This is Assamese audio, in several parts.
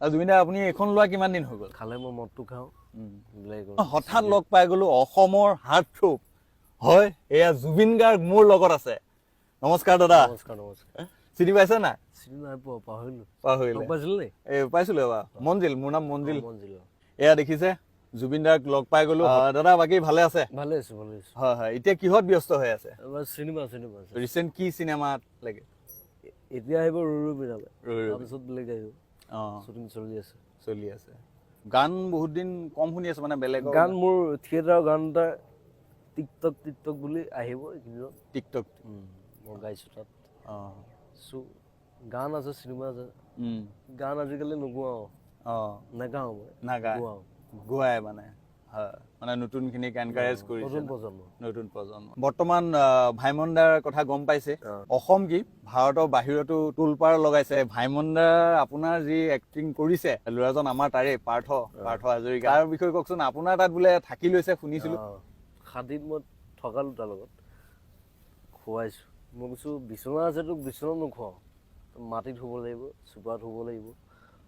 জুবিন দা আপুনি এখন লোৱা কিমান দিন হৈ গ'ল? খালে মই মদটো খাওঁ। হঠাৎ লগ পাই গ'লো অসমৰ হাৰ্টথ্ৰব হয় এয়া জুবিন গাৰ্গ মোৰ লগত আছে। নমস্কাৰ দাদা। নমস্কাৰ নমস্কাৰ। চিনি পাইছে নাই? চিনি নাই পোৱা, পাহৰিলো। পাহৰিলে? পাইছিল নে? পাইছিলো এবাৰ। মঞ্জিল, মোৰ নাম মঞ্জিল। মঞ্জিল। এয়া দেখিছে জুবিন দাক লগ পাই গ'লো। দাদা বাকী ভালে আছে? ভালে আছো, ভালে আছো। হয় হয়। এতিয়া কিহত ব্যস্ত হৈ আছে? এবাৰ চিনেমা ৰিচেণ্ট কি চিনেমাত লাগে? এতিয়া আহিব ৰৈ বিনালে, তাৰপিছত বেলেগ আহিব। শ্বুটিং চলি আছে। গান বহুত দিন কম শুনি আছে মানে বেলেগ গান মোৰ থিয়েটাৰৰ গান এটা টিকটক বুলি আহিব এইকেইদিনত। টিকটক মই গাইছো তাত। গান আছে, চিনেমা আছে। গান আজিকালি নোগোৱাও। নাগাওঁ মই। গোৱাই মানে হয় মানে নতুনখিনিক এনকাৰেজ কৰিছে। নতুন প্ৰজন্ম বৰ্তমান ভাইমন দাৰ কথা গম পাইছে। অসম কি ভাৰতৰ বাহিৰতো তোলপাৰ লগাইছে। ভাইমন দা আপোনাৰ যি এক্টিং কৰিছে ল'ৰাজন আমাৰ তাৰে পাৰ্থ হাজৰিকা, তাৰ বিষয়ে কওকচোন। আপোনাৰ তাত বোলে থাকি লৈছে শুনিছিলো। 7 দিন মই থকালো তাৰ লগত, খুৱাইছো। মই কৈছো বিচনা আছে তোক বিচনা নোখোৱাও, মাটিত শুব লাগিব, চোফাত শুব লাগিব।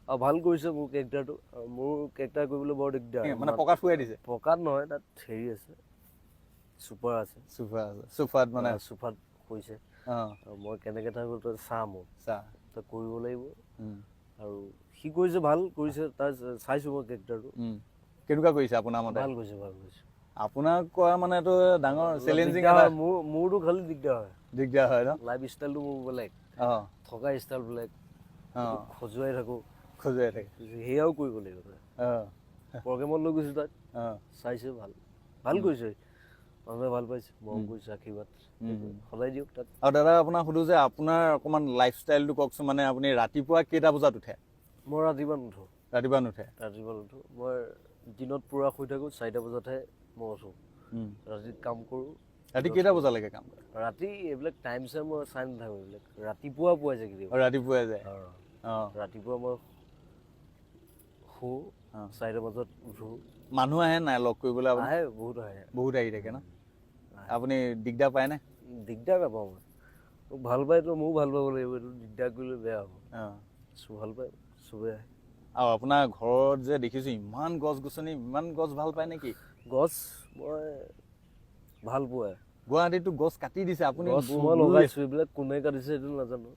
আৰু ভাল কৰিছে মোৰ কেৰেক্টাৰটো। মোৰ কেৰেক্টাৰ কৰিবলৈ বৰ দিগদাৰ মানে পকাত শুৱাই দিছে? পকাত নহয়, তাত হেৰি আছে, চোফা আছে। চোফাত মানে চোফাত শুইছে। মই কেনেকে থাকো তই চাহ মোক তই কৰিব লাগিব। আৰু সি কৰিছে, ভাল কৰিছে। তাৰ চাইছো মই কেৰেক্টাৰটো কেনেকুৱা কৰিছে আপোনাৰ মতে? ভাল কৰিছে। আপোনাক কোৱা মানে এইটো ডাঙৰ চেলেঞ্জিং মোৰতো খালি দিগদাৰ হয় ন? লাইফ ষ্টাইলটো মোৰ বেলেগ, থকা ষ্টাইল বেলেগ, খজুৱাই থাকো সেয়াও কৰিব লাগিব। প্ৰগ্ৰেমত লৈ গৈছো তাত, চাইছে ভাল কৰিছে। মানুহে ভাল পাইছে, মৰম কৰিছে, আশীৰ্বাদ সদায় দিয়ক তাত। আৰু দাদা আপোনাক সুধো যে আপোনাৰ অকমান লাইফ ষ্টাইলটো কওকচোন। মানে আপুনি ৰাতিপুৱা কেইটা বজাত উঠে? মই ৰাতিপুৱা নুঠো। মই দিনত পুৰা শুই থাকো, 4টা বজাতহে মই উঠো। ৰাতি কাম কৰো। ৰাতি কেইটা বজালৈকে কাম কৰে? ৰাতি এইবিলাক টাইম চাইম মই চাই নাথাকো। এইবিলাক ৰাতিপুৱা পোৱা যায় কেতিয়াবা। ৰাতিপুৱাই যায়? ৰাতিপুৱা মই শু, 4টা বজাত উঠো। মানুহ আহে নাই লগ কৰিবলৈ? আহে, বহুত আহি থাকে ন? আপুনি দিগদাৰ পায় নে? দিগদাৰ নাপাওঁ মই। মোক ভাল পায় তো ময়ো ভাল পাব লাগিব। এইটো দিগদাৰ কৰিলে বেয়া হ'ব। ভাল পায় চবে আহে। আৰু আপোনাৰ ঘৰত যে দেখিছো ইমান গছ গছনি, ইমান গছ ভাল পায় নেকি? গছ মই ভাল পোৱা। গুৱাহাটীতো গছ কাটি দিছে, আপুনি? গছ মই লগাইছো। এইবিলাক কোনে কাটিছে সেইটো নাজানো।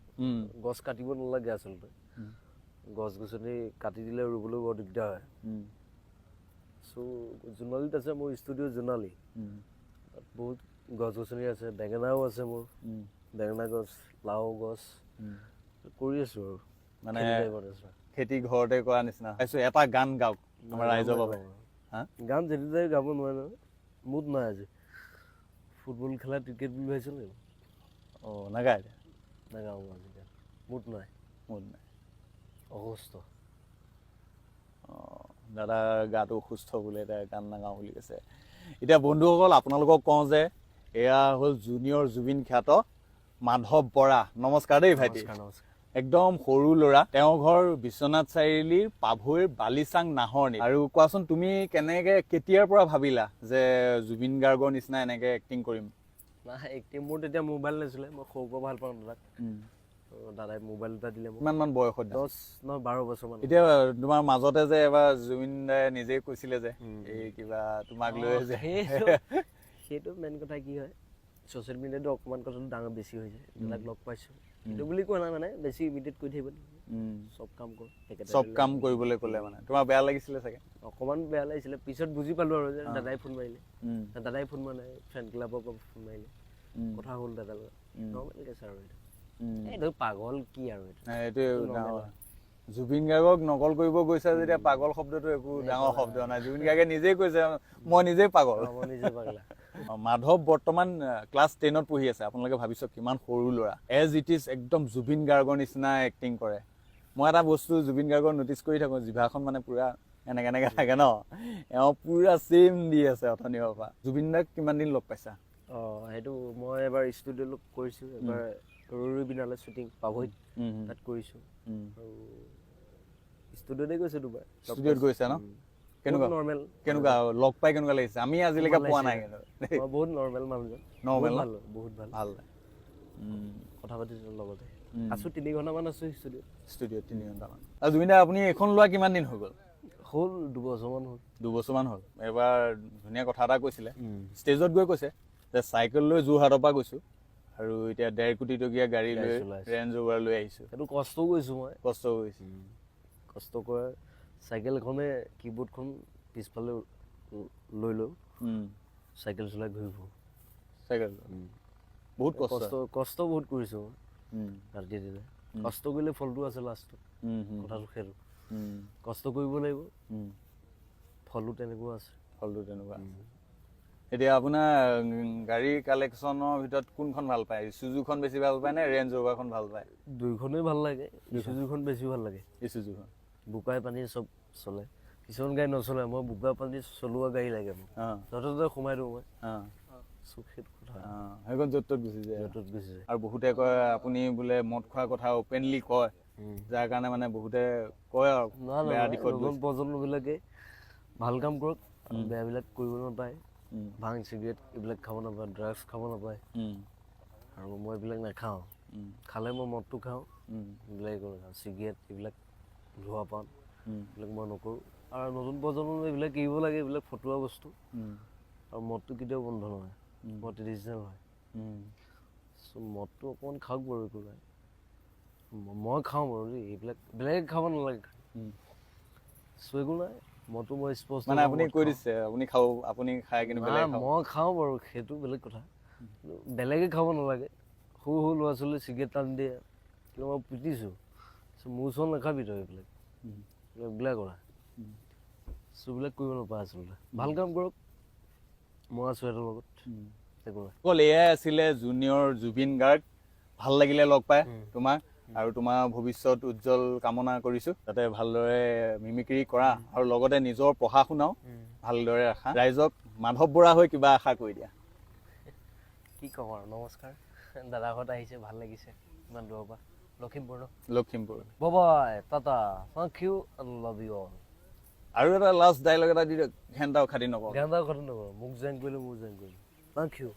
গছ কাটিব নালাগে আচলতে। গছ গছনি কাটি দিলে ৰুবলৈ বৰ দিগদাৰ হয়। জোনালীত আছে মোৰ ষ্টুডিঅ' জোনালী। তাত বহুত গছ গছনি আছে, বেঙেনাও আছে মোৰ। বেঙেনা গছ, লাও গছ কৰি আছো আৰু মানে খেতি ঘৰতে কৰা নিচিনা। এটা গান গাওক আমাৰ ৰাইজৰ বাবে। গান যেতিয়াই গাব নোৱাৰে নহয়, মুড নাই আজি। ফুটবল খেলা ক্ৰিকেট বুলি ভাবিছে নেকি? নাগায়? নাগাওঁ আজি গান, মুড নাই। অসুস্থ। দাদাৰ গাটো অসুস্থ বোলে, এতিয়া গান নাগাওঁ বুলি কৈছে। এতিয়া বন্ধুসকল আপোনালোকক কওঁ যে এয়া হ'ল জুনিয়ৰ জুবিন খ্যাত মাধৱ বৰা। নমস্কাৰ দেই ভাইটি। একদম সৰু ল'ৰা। তেওঁৰ ঘৰ বিশ্বনাথ চাৰিআলিৰ পাভৈৰ বালিচাং নাহৰণি। আৰু কোৱাচোন তুমি কেতিয়াৰ পৰা ভাবিলা যে জুবিন গাৰ্গৰ নিচিনা এনেকে এক্টিং কৰিম? এক্টিং মোৰ তেতিয়া মোবাইল নাছিলে। মই সৰুৰ পৰা ভাল পাওঁ দাদাক। দাদাই মোবাইল এটা দিলে। কিমান মান বয়সত? 12 বছৰ মান। এতিয়া তোমাৰ মাজতে যে এবাৰ জুবিন দাই নিজে কৈছিলে যে এই কিবা তোমাক লৈ যে সেইটো মেইন কথা কি হয়, ছ'চিয়েল মিডিয়াতো অকণমান কথাটো ডাঙৰ বেছি হৈ যায়। দাদাক লগ পাইছো সেইটো বুলি কোৱা নাই, মানে বেছি ইমিটেট কৰি থাকিব চব কাম কৰিবলৈ ক'লে। মানে তোমাৰ বেয়া লাগিছিলে চাগে? অকণমান বেয়া লাগিছিলে। পিছত বুজি পালো আৰু যে দাদাই ফোন মাৰিলে। দাদাই ফোন মাৰা নাই, ফ্ৰেণ্ড ক্লাবৰ পৰা ফোন মাৰিলে, কথা হ'ল দাদাৰ লগত। নৰ্মেল কেছ আৰু এইটো পাগল কি আৰু এইটোৱে জুবিন গাৰ্গক নকল কৰিব গৈছা যেতিয়া পাগল শব্দটো একো ডাঙৰ শব্দ নাই। জুবিন গাৰ্গে নিজেই কৈছে মই নিজেই পাগল। মাধৱ বৰ্তমান ক্লাছ 10ত পঢ়ি আছে। আপোনালোকে ভাবিছো কিমান সৰু ল'ৰা। এজ ইট ইজ একদম জুবিন গাৰ্গৰ নিচিনা এক্টিং কৰে। মই এটা বস্তু জুবিন গাৰ্গৰ নটিচ কৰি থাকো, জিভাখন মানে পুৰা এনেকে থাকে ন, এওঁ পুৰা চেম দি আছে অথনিৰ পৰা। জুবিন দাক কিমান দিন লগ পাইছা? সেইটো মই এবাৰ ষ্টুডিঅ' লগ কৰিছো। এবাৰ ৰৈ বিনালে শ্বুটিং পাভৈত তাত কৰিছো। আৰু ষ্টুডিঅ'তে গৈছে দুবাৰ। ষ্টুডিঅ'ত গৈছা ন? কেনেকুৱা লগ পাই কেনেকুৱা লাগিছে? আমি আজিলৈকে পোৱা নাই। বহুত নৰ্মেল মানুহজন। নৰ্মেল? বহুত ভাল। কথা পাতিছো লগতে। আছোঁ 3 ঘণ্টামান আছোঁ ষ্টুডিঅ'ত 3 ঘণ্টামান। আৰু জুবিন দা আপুনি এইখন লোৱা কিমান দিন হৈ গ'ল? হ'ল 2 বছৰমান হ'ল। 2 বছৰমান হ'ল। এবাৰ ধুনীয়া কথা এটা কৈছিলে, ষ্টেজত গৈ কৈছে যে চাইকেল লৈ যোৰহাটৰ পৰা গৈছোঁ আৰু এতিয়া 1.5 কোটি টকীয়া গাড়ী লৈ ৰেঞ্জ ৰ'ভাৰ লৈ আহিছোঁ। সেইটো কষ্ট কৰিছোঁ মই। কষ্ট কৰিছোঁ। কষ্ট কৰে চাইকেল এখনে কীবৰ্ডখন পিছফালে লৈ লওঁ, চাইকেল চলাই ঘূৰি ফুৰোঁ। চাইকেল বহুত কষ্ট বহুত কৰিছোঁ মই ৰাতি দিনে। কষ্ট কৰিলে ফলটো আছে লাষ্টত, কথাটো সেইটো। কষ্ট কৰিব লাগিব, ফলো তেনেকুৱা আছে। এতিয়া আপোনাৰ গাড়ীৰ কালেকশ্যনৰ ভিতৰত কোনখন ভাল পায়? ইছুজুখন বেছি ভাল পায় নে ৰেঞ্জ ৰ'ভাৰখন ভাল পায়? দুইখনেই ভাল লাগে, ইছুজুখন বেছি ভাল লাগে। ইছুজুখন বোকাই পানী চব চলে, কিছুমান গাড়ী নচলে। মই বোকা পানী চলোৱা গাড়ী লাগে মোক, য'তে ত'তে সোমাই দিওঁ মই। সেইটো কথা সেইখন য'ত ত'ত গুচি যায়। আৰু বহুতে কয় আপুনি বোলে মদ খোৱাৰ কথা অপেনলি কয়, যাৰ কাৰণে মানে বহুতে কয় আৰু বেয়া দিশত। নতুন প্ৰজন্মবিলাকে ভাল কাম কৰক, বেয়াবিলাক কৰিব নাপায়। ভাং চিগাৰেট এইবিলাক খাব নাপায়, ড্ৰাগছ খাব নাপায়। আৰু মই এইবিলাক নাখাওঁ। খালে মই মদটো খাওঁ, এইবিলাক নাখাওঁ। চিগাৰেট এইবিলাক ধোৱা পান এইবিলাক মই নকৰোঁ। আৰু নতুন প্ৰজন্ম এইবিলাক এৰিব লাগে, এইবিলাক ফটুৱা বস্তু। আৰু মদটো কেতিয়াও বন্ধ নহয়, মদ ট্ৰেডিশ্যনেল হয়। চ' মদটো অকণমান খাওক বাৰু, একো নাই। মই খাওঁ বাৰু দেই, এইবিলাক বেলেগে খাব নালাগে। চ' একো নাই, মদটো মই স্পষ্ট মানে আপুনি কৈ দিছে আপুনি খাব, আপুনি খাই কিন্তু বেলেগ খাব। মই খাওঁ বাৰু, সেইটো বেলেগ কথা। বেলেগে খাব নালাগে। সৰু সৰু ল'ৰা ছোৱালীয়ে চিগাৰেট টান দিয়ে, কিন্তু মই পিটিছোঁ। মোৰ ওচৰত নাখাবি তই এইবিলাক, এইবিলাক কৰা। চ' এইবিলাক কৰিব নাপায় আচলতে। ভাল কাম কৰক, মই আছোঁ সিহঁতৰ লগত। অকল এয়াই আছিলে জুনিয়ৰ জুবিন গাৰ্গ। ভাল লাগিলে লগ পাই তোমাক, আৰু তোমাৰ ভৱিষ্যত উজ্জ্বল কামনা কৰিছোঁ। যাতে ভালদৰে মিমিক্ৰি কৰা আৰু লগতে নিজৰ পঢ়া শুনাও ভালদৰে ৰাখা। ৰাইজক মাধৱ বৰা হৈ কিবা আশা কৰি দিয়া। কি ক'ম আৰু, নমস্কাৰ। দাদাহঁত আহিছে, ভাল লাগিছে ইমান দূৰৰ পৰা। Lakhimpur. Bye tata, thank you, love you all. আৰু এটা লাষ্ট ডাইলগ এটা দি দিয়ক, ঘেণ্টাও খাতি নকৰোঁ। মোক জইন কৰিলোঁ, থেংক ইউ।